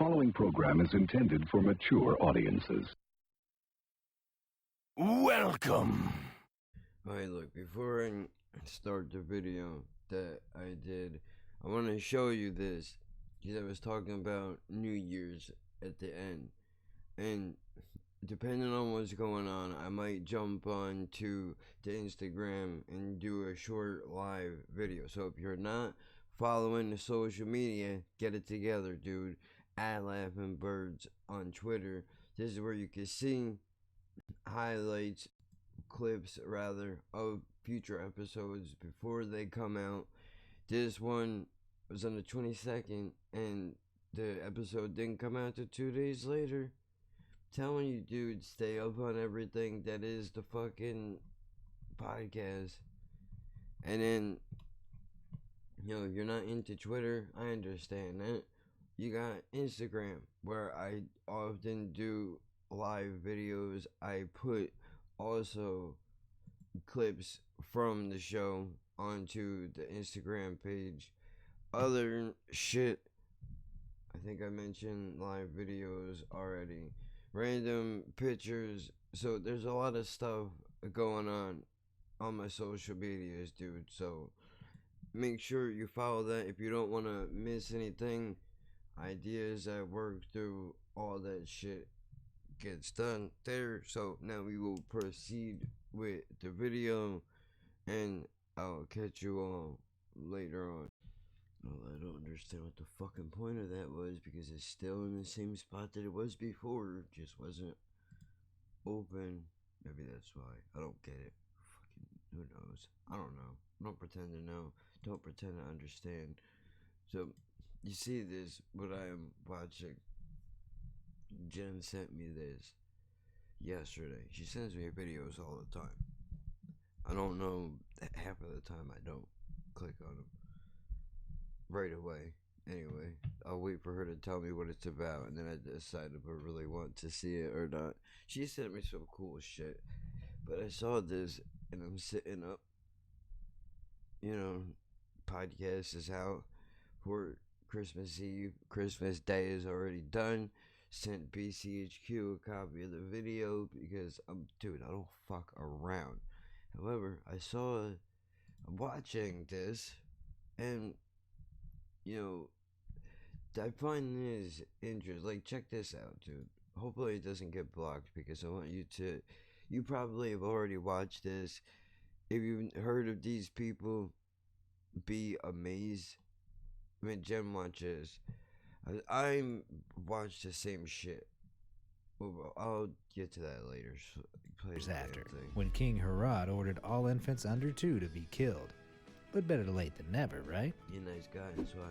following program is intended for mature audiences. Welcome! Alright, look, before I start the video that I did, I want to show you this, because I was talking about New Year's at the end, and depending on what's going on, I might jump on to the Instagram and do a short live video. So if you're not following the social media, get it together, dude. At Laughing Birds on Twitter. This is where you can see highlights, clips rather, of future episodes before they come out. This one was on the 22nd, and the episode didn't come out till 2 days later. Telling you, dude, stay up on everything that is the fucking podcast. And then, if you're not into Twitter, I understand that. You got Instagram, where I often do live videos. I put also clips from the show onto the Instagram page. Other shit, I think I mentioned live videos already. Random pictures. So there's a lot of stuff going on my social medias, dude. So make sure you follow that if you don't want to miss anything. Ideas I work through, all that shit gets done there. So now we will proceed with the video, and I'll catch you all later on. Well, I don't understand what the fucking point of that was, because it's still in the same spot that it was before, just wasn't open. Maybe that's why. I don't get it. Fucking, who knows? I don't know. Don't pretend to know. Don't pretend to understand. So, you see this, what I am watching. Jen sent me this yesterday. She sends me videos all the time. I don't know, half of the time I don't click on them right away. Anyway, I'll wait for her to tell me what it's about, and then I decide if I really want to see it or not. She sent me some cool shit, but I saw this, and I'm sitting up. Podcast is out for Christmas Eve. Christmas Day is already done. Sent BCHQ a copy of the video because I don't fuck around. However, I'm watching this, and I find this interesting. Like, check this out, dude. Hopefully it doesn't get blocked, because I want you probably have already watched this. If you've heard of these people, be amazed. I mean, Jen watches. I watch the same shit. I'll get to that later. Years after, when King Herod ordered all infants under 2 to be killed. But better late than never, right? You're a nice guy, that's why.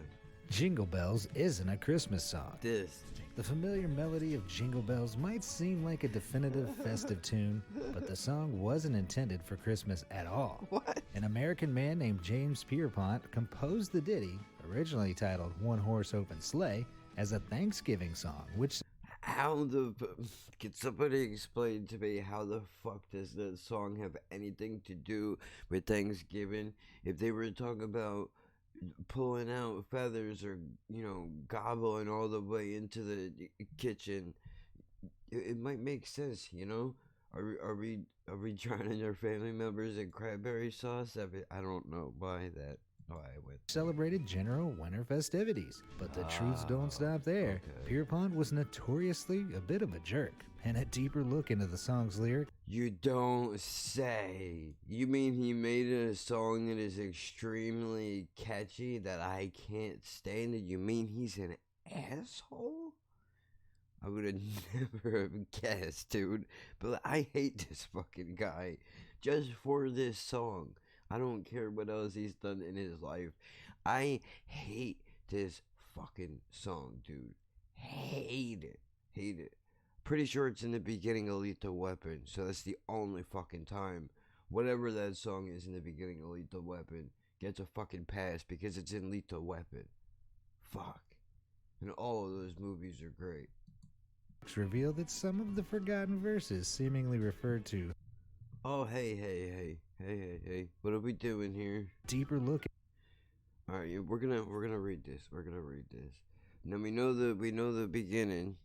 Jingle Bells isn't a Christmas song. This. The familiar melody of Jingle Bells might seem like a definitive festive tune, but the song wasn't intended for Christmas at all. What? An American man named James Pierpont composed the ditty, originally titled One Horse Open Sleigh, as a Thanksgiving song, which... Can somebody explain to me how the fuck does the song have anything to do with Thanksgiving? If they were talking about pulling out feathers or, gobbling all the way into the kitchen, it might make sense, Are we drowning our family members in cranberry sauce? I don't know why that. Celebrated general winter festivities. But the truths don't stop there. Okay. Pierpont was notoriously a bit of a jerk, and a deeper look into the song's lyrics. You don't say. You mean he made a song that is extremely catchy that I can't stand it? You mean he's an asshole? I would have never have guessed, dude. But I hate this fucking guy just for this song. I don't care what else he's done in his life. I hate this fucking song, dude. Hate it. Hate it. Pretty sure it's in the beginning of Lethal Weapon, so that's the only fucking time. Whatever that song is in the beginning of Lethal Weapon gets a fucking pass because it's in Lethal Weapon. Fuck. And all of those movies are great. Reveal that some of the forgotten verses seemingly referred to. Oh, hey. What are we doing here? Deeper look. Alright, we're gonna read this. Now we know the beginning.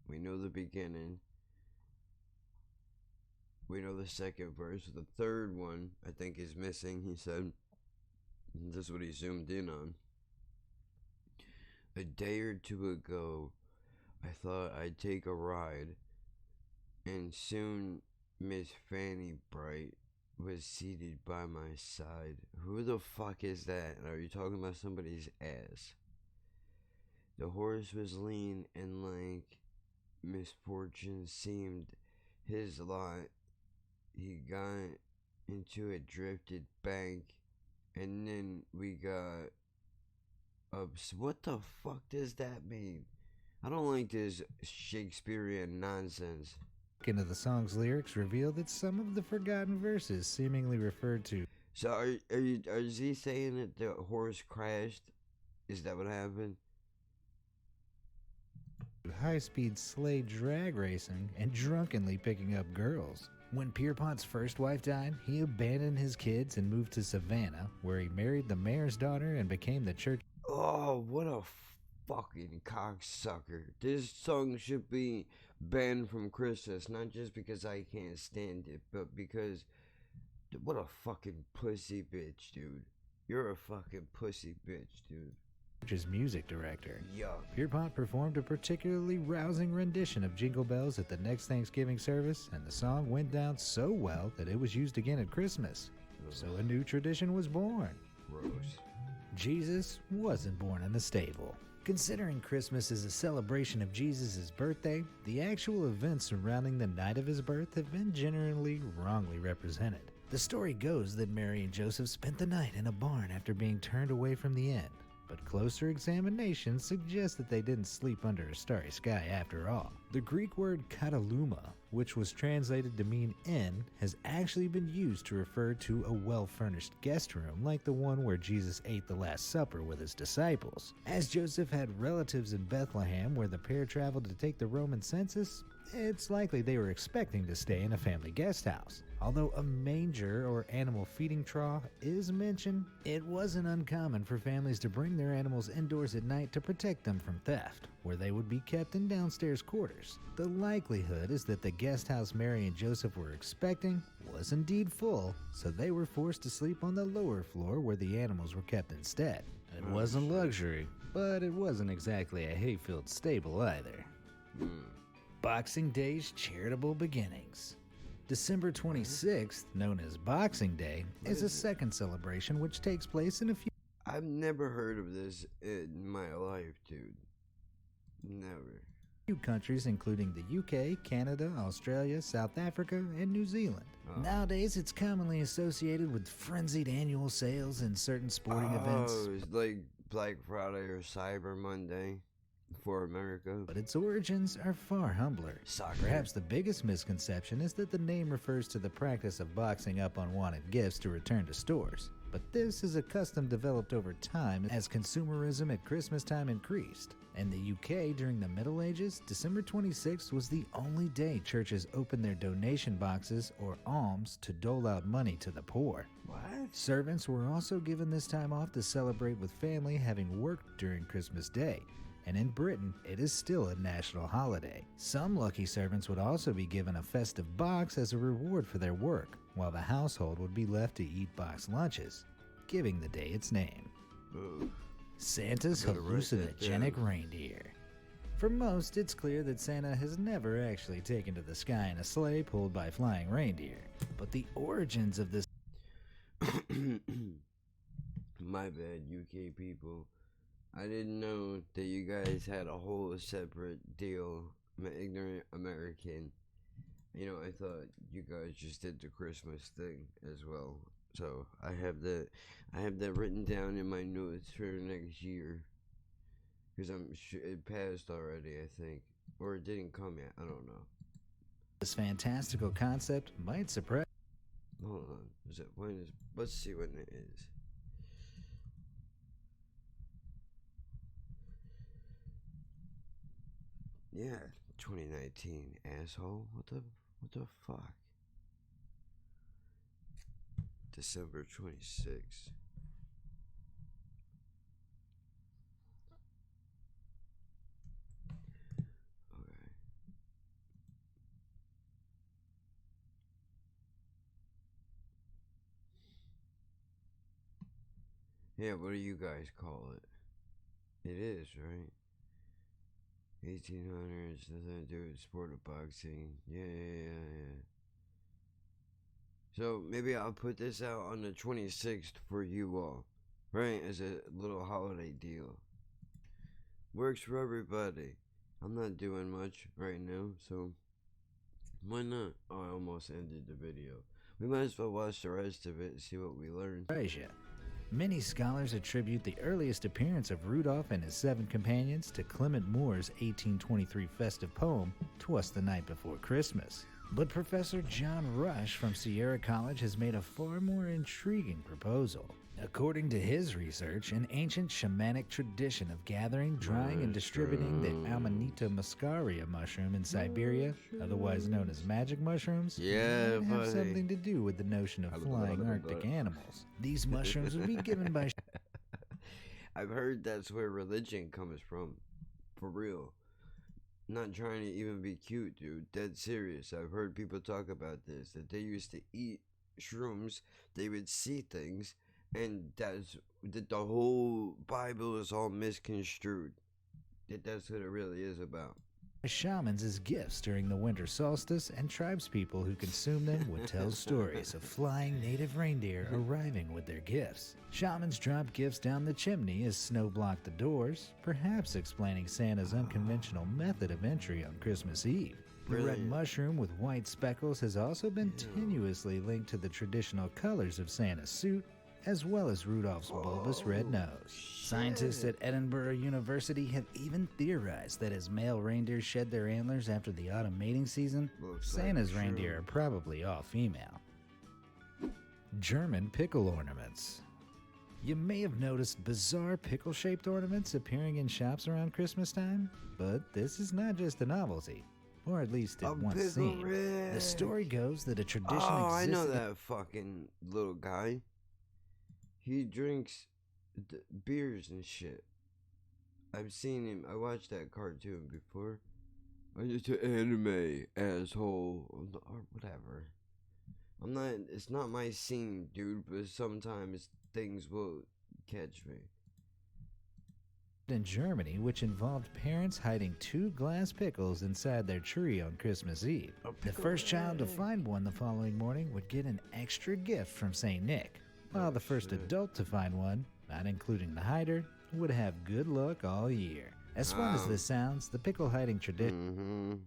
We know the beginning. We know the second verse. The third one, I think, is missing. He said, this is what he zoomed in on. A day or two ago, I thought I'd take a ride, and soon Miss Fanny Bright was seated by my side. Who the fuck is that? Are you talking about somebody's ass? The horse was lean and like misfortune seemed his lot. He got into a drifted bank, and then we got up. What the fuck does that mean? I don't like this Shakespearean nonsense. Into the song's lyrics reveal that some of the forgotten verses seemingly referred to. So is he saying that the horse crashed? Is that what happened? High-speed sleigh drag racing and drunkenly picking up girls. When Pierpont's first wife died, he abandoned his kids and moved to Savannah, where he married the mayor's daughter and became the church. Oh, what a fucking cocksucker. This song should be banned from Christmas, not just because I can't stand it, but because, what a fucking pussy bitch, dude. You're a fucking pussy bitch, dude. Church's music director. Yuck. Pierpont performed a particularly rousing rendition of Jingle Bells at the next Thanksgiving service, and the song went down so well that it was used again at Christmas. So a new tradition was born. Gross. Jesus wasn't born in a stable. Considering Christmas is a celebration of Jesus' birthday, the actual events surrounding the night of his birth have been generally wrongly represented. The story goes that Mary and Joseph spent the night in a barn after being turned away from the inn, but closer examination suggests that they didn't sleep under a starry sky after all. The Greek word kataluma, which was translated to mean inn, has actually been used to refer to a well-furnished guest room like the one where Jesus ate the Last Supper with his disciples. As Joseph had relatives in Bethlehem where the pair traveled to take the Roman census, it's likely they were expecting to stay in a family guest house. Although a manger or animal feeding trough is mentioned, it wasn't uncommon for families to bring their animals indoors at night to protect them from theft, where they would be kept in downstairs quarters. The likelihood is that the guest house Mary and Joseph were expecting was indeed full, so they were forced to sleep on the lower floor where the animals were kept instead. It wasn't luxury, but it wasn't exactly a hay-filled stable either. Boxing Day's charitable beginnings. December 26th, known as Boxing Day, is a second celebration which takes place in a few. I've never heard of this in my life, dude. Never. Countries including the UK, Canada, Australia, South Africa, and New Zealand. Nowadays, it's commonly associated with frenzied annual sales and certain sporting events. Oh, it's like Black Friday or Cyber Monday for America. But its origins are far humbler. Soccer. Perhaps the biggest misconception is that the name refers to the practice of boxing up unwanted gifts to return to stores. But this is a custom developed over time as consumerism at Christmas time increased. In the UK during the Middle Ages, December 26th was the only day churches opened their donation boxes or alms to dole out money to the poor. What? Servants were also given this time off to celebrate with family having worked during Christmas Day. And in Britain, it is still a national holiday. Some lucky servants would also be given a festive box as a reward for their work, while the household would be left to eat box lunches, giving the day its name. Ugh. Santa's Gotta write that hallucinogenic down. reindeer. For most, it's clear that Santa has never actually taken to the sky in a sleigh pulled by flying reindeer. But the origins of this My bad, UK people. I didn't know that you guys had a whole separate deal. I'm an ignorant American. You know, I thought you guys just did the Christmas thing as well. So I have that written down in my notes for next year. Because I'm sure it passed already, I think. Or it didn't come yet. I don't know. This fantastical concept might surprise. Hold on. Is it when is? Let's see when it is. Yeah, 2019, asshole. What the fuck? December 26th. Yeah, what do you guys call it? It is, right? 1800s, nothing to do with sport of boxing. Yeah. So maybe I'll put this out on the 26th for you all, right? As a little holiday deal. Works for everybody. I'm not doing much right now, so why not? Oh, I almost ended the video. We might as well watch the rest of it and see what we learned. Persia. Many scholars attribute the earliest appearance of Rudolph and his 7 companions to Clement Moore's 1823 festive poem, "'Twas the Night Before Christmas." But Professor John Rush from Sierra College has made a far more intriguing proposal. According to his research, an ancient shamanic tradition of gathering, drying, and distributing the Amanita muscaria mushroom in Siberia, otherwise known as magic mushrooms, Yeah, might have buddy. something to do with the notion of flying Arctic animals. These mushrooms would be given by I've heard that's where religion comes from. For real. Not trying to even be cute, dude. Dead serious. I've heard people talk about this. That they used to eat shrooms. They would see things. And that the whole Bible is all misconstrued. That's what it really is about. shamans as gifts during the winter solstice, and tribespeople who consume them would tell stories of flying native reindeer arriving with their gifts. Shamans dropped gifts down the chimney as snow blocked the doors, perhaps explaining Santa's unconventional method of entry on Christmas Eve. The red Brilliant. mushroom with white speckles has also been tenuously linked to the traditional colors of Santa's suit, as well as Rudolph's bulbous red nose. Scientists at Edinburgh University have even theorized that as male reindeer shed their antlers after the autumn mating season, Looks like Santa's true. reindeer are probably all female. German pickle ornaments. You may have noticed bizarre pickle-shaped ornaments appearing in shops around Christmas time, but this is not just a novelty, or at least it once Pickle seemed. The Rick. story goes that a tradition Oh, I existed. know that fucking little guy. He drinks beers and shit. I've seen him. I watched that cartoon before. I'm just an anime asshole or whatever. I'm not. It's not my scene, dude. But sometimes things will catch me. In Germany, which involved parents hiding 2 glass pickles inside their tree on Christmas Eve. The first child to find one the following morning would get an extra gift from St. Nick, while the first adult to find one, not including the hider, would have good luck all year. As fun as this sounds, the pickle hiding tradition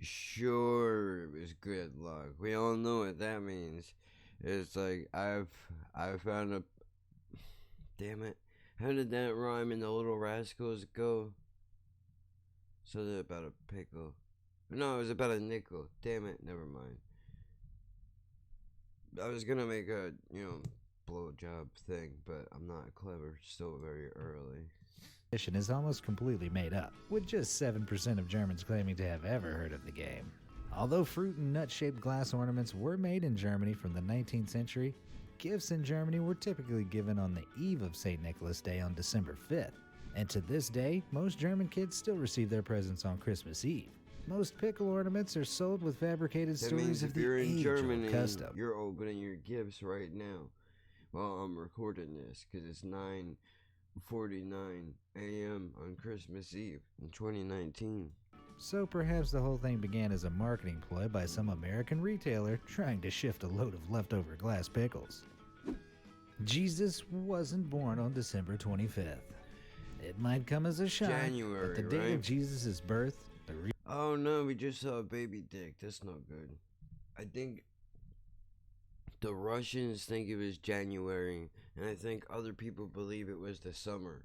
Sure, it was good luck. We all know what that means. It's like I've found a. Damn it! How did that rhyme in the Little Rascals go? Something about a pickle. No, it was about a nickel. Damn it! Never mind. I was gonna make a blowjob thing, but I'm not clever. Still very early. is almost completely made up, with just 7% of Germans claiming to have ever heard of the game. Although fruit and nut-shaped glass ornaments were made in Germany from the 19th century, gifts in Germany were typically given on the eve of St. Nicholas Day on December 5th. And to this day, most German kids still receive their presents on Christmas Eve. Most pickle ornaments are sold with fabricated That stories means of if the you're in age-old Germany, custom. you're opening your gifts right now while I'm recording this because it's 9:49 a.m. on Christmas Eve in 2019. So perhaps the whole thing began as a marketing ploy by some American retailer trying to shift a load of leftover glass pickles. Jesus wasn't born on December 25th. It might come as a shock, January, but the date right? of Jesus' birth, the Oh no, we just saw a baby dick. That's not good. I think the Russians think it was January, and I think other people believe it was the summer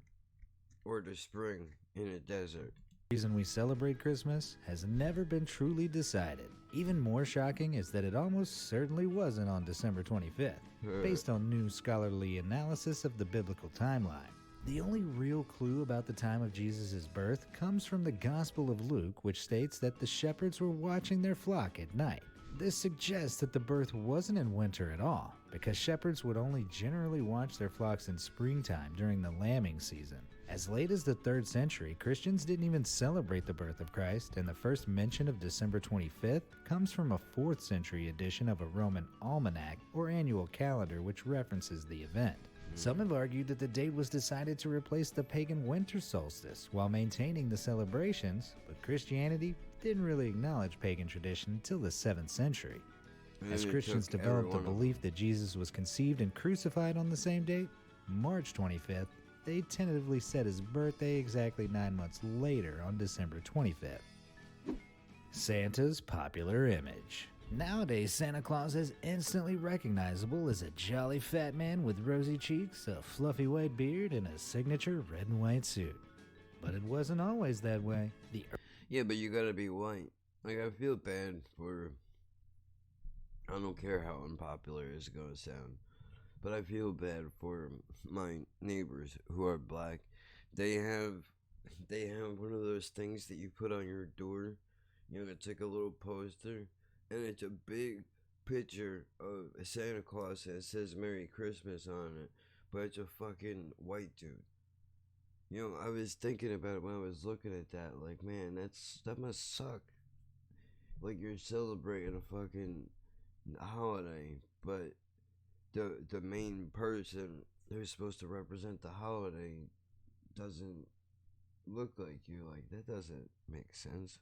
or the spring in a desert. reason we celebrate Christmas has never been truly decided. Even more shocking is that it almost certainly wasn't on December 25th, based on new scholarly analysis of the biblical timeline. The only real clue about the time of Jesus' birth comes from the Gospel of Luke, which states that the shepherds were watching their flock at night. This suggests that the birth wasn't in winter at all, because shepherds would only generally watch their flocks in springtime during the lambing season. As late as the 3rd century, Christians didn't even celebrate the birth of Christ, and the first mention of December 25th comes from a 4th century edition of a Roman almanac or annual calendar which references the event. Some have argued that the date was decided to replace the pagan winter solstice while maintaining the celebrations, but Christianity didn't really acknowledge pagan tradition until the 7th century. As Christians developed the belief that Jesus was conceived and crucified on the same date, March 25th, they tentatively set his birthday exactly 9 months later on December 25th. Santa's popular image. Nowadays, Santa Claus is instantly recognizable as a jolly fat man with rosy cheeks, a fluffy white beard, and a signature red and white suit. But it wasn't always that way. Yeah, but you gotta be white. Like, I feel bad for... I don't care how unpopular it's gonna sound, but I feel bad for my neighbors who are black. They have one of those things that you put on your door. You know, it's like a little poster, and it's a big picture of a Santa Claus that says Merry Christmas on it, but it's a fucking white dude. You know, I was thinking about it when I was looking at that, like, man, that must suck. Like, you're celebrating a fucking holiday, but the main person who's supposed to represent the holiday doesn't look like you. Like, that doesn't make sense.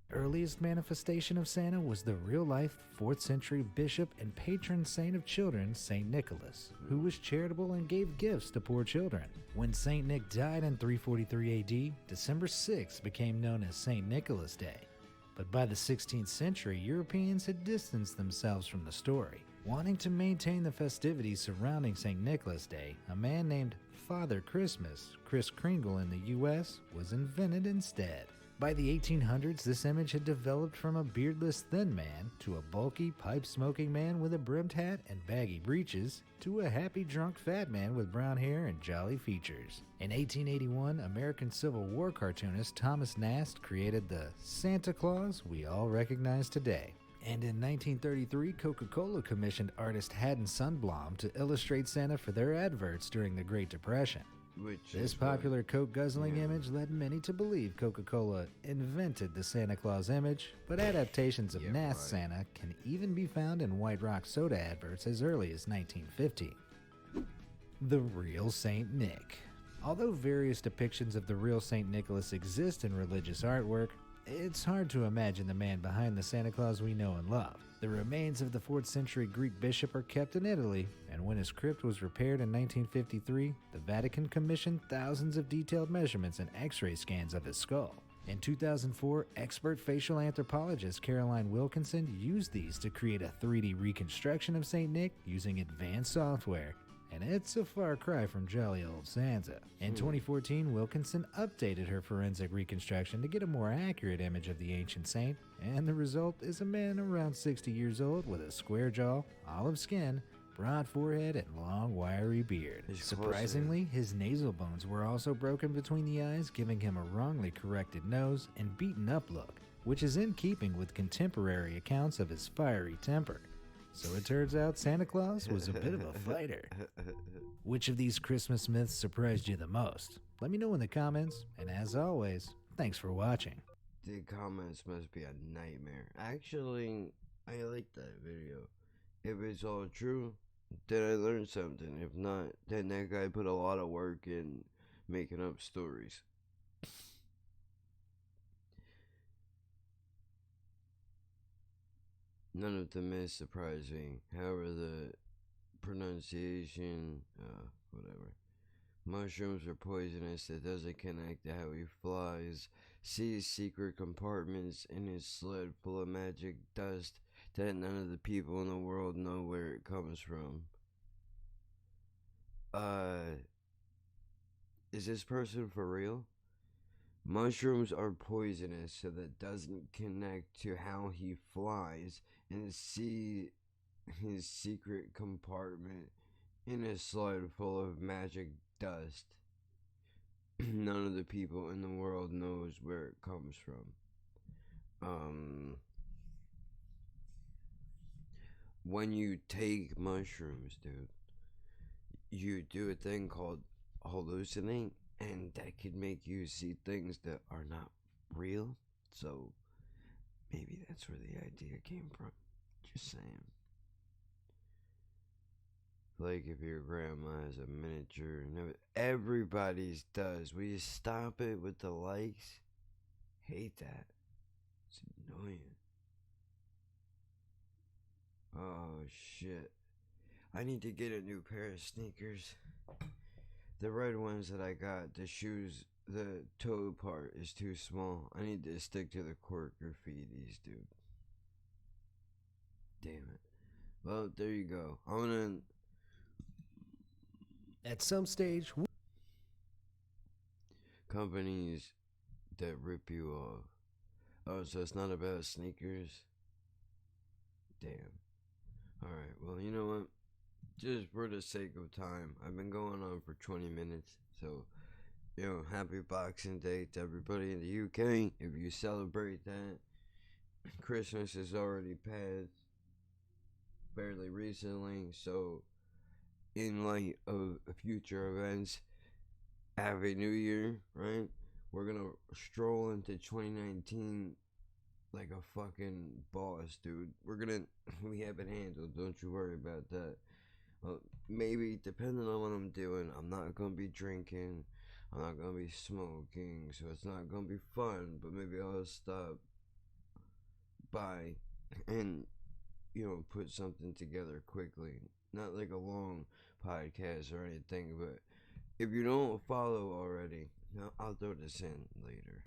Earliest manifestation of Santa was the real-life 4th century bishop and patron saint of children, Saint Nicholas, who was charitable and gave gifts to poor children. When Saint Nick died in 343 AD, December 6th became known as Saint Nicholas Day. But by the 16th century, Europeans had distanced themselves from the story. Wanting to maintain the festivities surrounding St. Nicholas Day, a man named Father Christmas, Kris Kringle in the US, was invented instead. By the 1800s, this image had developed from a beardless thin man to a bulky, pipe-smoking man with a brimmed hat and baggy breeches to a happy drunk fat man with brown hair and jolly features. In 1881, American Civil War cartoonist Thomas Nast created the Santa Claus we all recognize today. And in 1933, Coca-Cola commissioned artist Haddon Sundblom to illustrate Santa for their adverts during the Great Depression. This popular Coke-guzzling image led many to believe Coca-Cola invented the Santa Claus image, but adaptations of Nast's Santa can even be found in White Rock soda adverts as early as 1950. The real Saint Nick. Although various depictions of the real Saint Nicholas exist in religious artwork, it's hard to imagine the man behind the Santa Claus we know and love. The remains of the 4th century Greek bishop are kept in Italy, and when his crypt was repaired in 1953, the Vatican commissioned thousands of detailed measurements and x-ray scans of his skull. In 2004, expert facial anthropologist Caroline Wilkinson used these to create a 3D reconstruction of St. Nick using advanced software, and it's a far cry from jolly old Santa. In 2014, Wilkinson updated her forensic reconstruction to get a more accurate image of the ancient saint, and the result is a man around 60 years old with a square jaw, olive skin, broad forehead, and long wiry beard. Surprisingly, his nasal bones were also broken between the eyes, giving him a wrongly corrected nose and beaten up look, which is in keeping with contemporary accounts of his fiery temper. So it turns out Santa Claus was a bit of a fighter. Which of these Christmas myths surprised you the most? Let me know in the comments, and as always, thanks for watching. The comments must be a nightmare. Actually, I like that video. If it's all true, then I learned something. If not, then that guy put a lot of work in making up stories. None of the myths surprise me. However, the pronunciation, whatever. Mushrooms are poisonous. It doesn't connect to how he flies. Sees secret compartments in his sled full of magic dust that none of the people in the world know where it comes from. Is this person for real? Mushrooms are poisonous, so that doesn't connect to how he flies and see his secret compartment in a sled full of magic dust. None of the people in the world knows where it comes from. When you take mushrooms, dude, you do a thing called hallucinate, and that could make you see things that are not real. So maybe that's where the idea came from. Just saying. Like if your grandma has a miniature, everybody's does. Will you stop it with the likes? Hate that. It's annoying. Oh shit. I need to get a new pair of sneakers. The red ones that I got, the shoes, the toe part is too small. I need to stick to the cork graffitis, dude. Damn it. Well, there you go. I'm gonna. At some stage, Companies that rip you off. Oh, so it's not about sneakers? Damn. Alright, well, you know what? Just for the sake of time, I've been going on for 20 minutes, so, happy Boxing Day to everybody in the UK. If you celebrate that, Christmas has already passed fairly recently, so in light of future events, Happy New Year, right? We're gonna stroll into 2019 like a fucking boss, dude. We have it handled, don't you worry about that. Maybe, depending on what I'm doing, I'm not gonna be drinking, I'm not gonna be smoking, so it's not gonna be fun, but maybe I'll stop by and, put something together quickly. Not like a long podcast or anything, but if you don't follow already, I'll throw this in later.